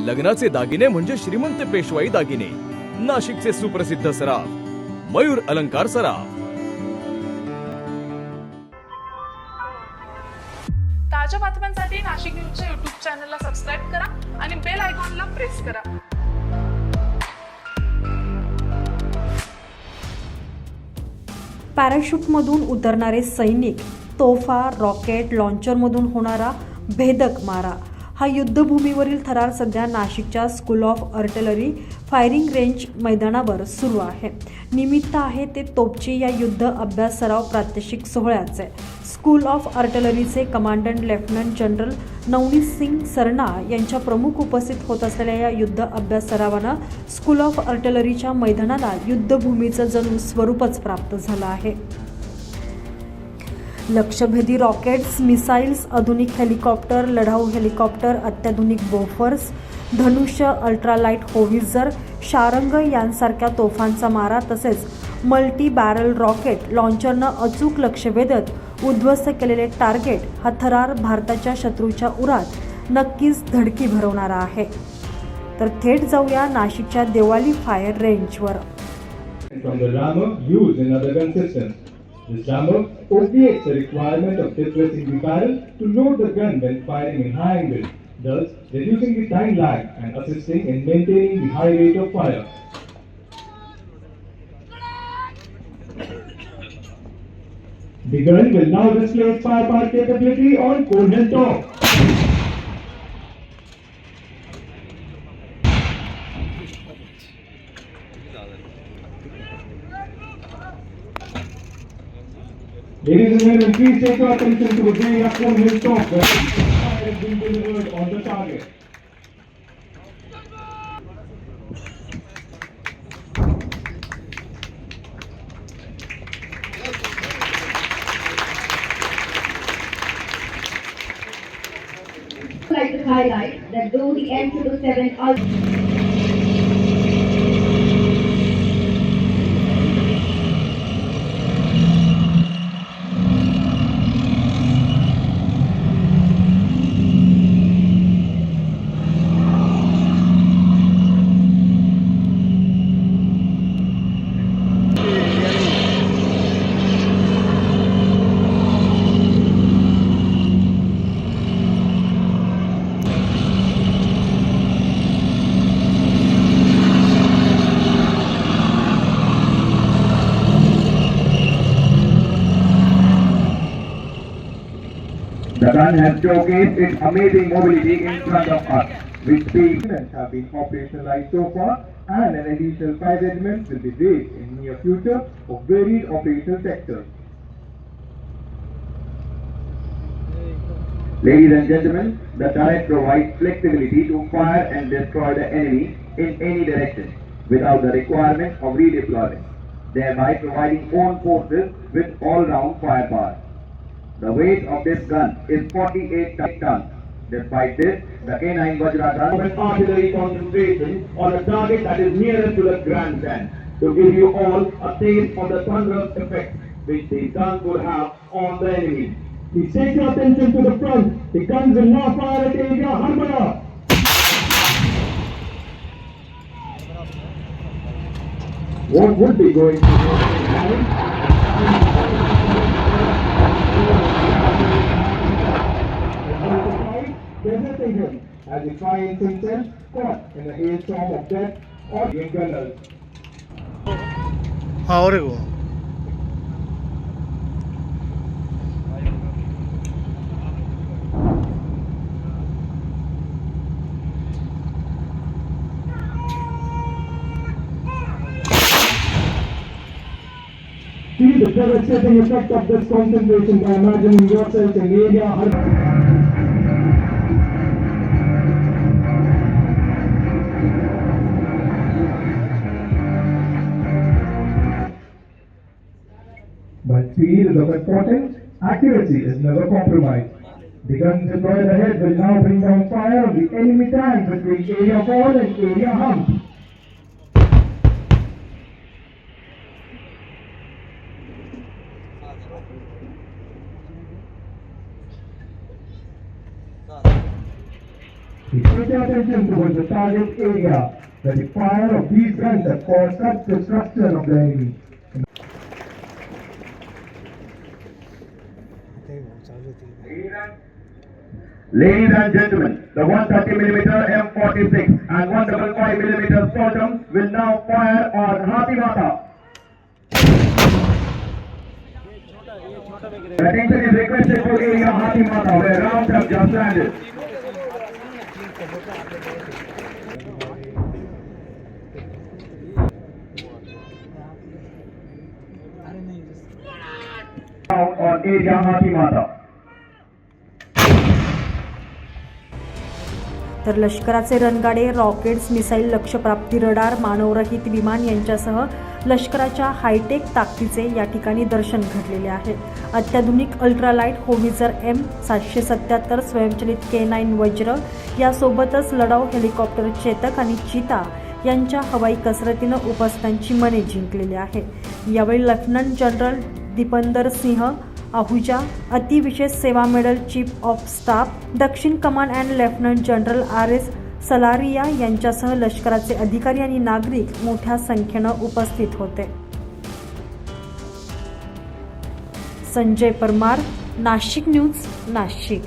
लग्नाचे दागिने म्हणजे श्रीमंत पेशवाई दागिने. नाशिकचे सुप्रसिद्ध सराफ मयूर अलंकार सराफ. ताज्या बातम्यांसाठी नाशिक न्यूजच्या YouTube चॅनलला सबस्क्राईब करा आणि बेल आयकॉनला प्रेस करा. पॅराशूटमधून उतरणारे सैनिक, तोफा, रॉकेट लॉन्चरमधून होणारा भेदक मारा. हा युद्धभूमीवरील थरार सध्या नाशिकच्या school of artillery firing range मैदानावर सुरू आहे. निमित्त आहे ते तोपची या युद्ध अभ्यास सराव प्रात्यक्षिक सोहळ्याचे. स्कूल ऑफ आर्टिलरीचे commandant lieutenant general Navneet Singh Sarna यांच्या प्रमुख उपस्थित होत असलेल्या या युद्ध अभ्यास सरावानं स्कूल ऑफ आर्टिलरीच्या मैदानाला युद्धभूमीचं जणू स्वरूपच प्राप्त झालं आहे. लक्ष्यभेदी रॉकेट्स, मिसाईल्स, आधुनिक हेलिकॉप्टर, लढाऊ हेलिकॉप्टर, अत्याधुनिक बोफर्स, धनुष्य, अल्ट्रालाइट होवित्झर, शारंग यांसारख्या तोफांचा मारा तसेच मल्टी बॅरल रॉकेट लॉन्चरनं अचूक लक्ष वेधत उद्ध्वस्त केलेले टार्गेट हा थरार भारताच्या शत्रूच्या उरात नक्कीच धडकी भरवणारा आहे. तर थेट जाऊया नाशिकच्या देवाली फायर रेंजवर. From the rammer used in other gun systems. This rammer obviates the requirement of depressing the barrel to load the gun when firing in high angle, thus reducing the time lag and assisting in maintaining the high rate of fire. The gun will now display its firepower capability on golden top. Ladies and gentlemen, please take your attention to the very upcoming hilltop where fire is being delivered on the target. I'd like to highlight that though the M777 The gun has showcased its amazing mobility in front of us, which speeds have been operationalized so far, and an additional 5 regiments will be raised in near future of varied operational sectors. Ladies and gentlemen, the turret provides flexibility to fire and destroy the enemy in any direction without the requirement of redeployment, thereby providing own forces with all-round firepower. The weight of this gun is 48 tons. Despite this, the K9 Vajra gun has artillery concentration on a target that is nearest to the grandstand to give you all a taste of the thunderous effect which these guns would have on the enemy. Please take your attention to the front. The guns will now fire at area Harbala. What would be going to happen? Deserting him as he finds himself caught in the hailstorm of death or gunners. Ahora go. See the devastating effect of this concentration by imagining yourself in area. While speed is of importance, accuracy is never compromised. The guns deployed ahead will now bring down fire on the enemy tank between Area 4 and Area Hump. Pay attention towards the target area that the fire of these guns have caused such destruction of the enemy. Ladies and gentlemen, the 130mm M46 and 155mm Soltum will now fire on Hathi Mata. Attention is requested to area Hathi Mata where rounds have just landed. Round on area Hathi Mata. तर लष्कराचे रणगाडे, rockets, missile लक्ष्यप्राप्ती radar, मानवरहित विमान यांच्यासह लष्कराच्या hi-tech ताकदीचे या ठिकाणी दर्शन घडलेले आहे. अत्याधुनिक अल्ट्रालाइट होविझर M777 स्वयंचलित K9 वज्र यासोबतच लढाऊ हेलिकॉप्टर चेतक आणि चीता यांच्या हवाई कसरतीनं उपस्थितांची मने जिंकलेली आहे. यावेळी लेफ्टनंट जनरल दीपंदर सिंह आहुजा, अतिविशेष सेवा मेडल चीफ ऑफ स्टाफ दक्षिण command and lieutenant general RS Salaria यांच्यासह लष्कराचे अधिकारी आणि नागरिक मोठ्या संख्येनं उपस्थित होते. संजय परमार, नाशिक न्यूज, नाशिक.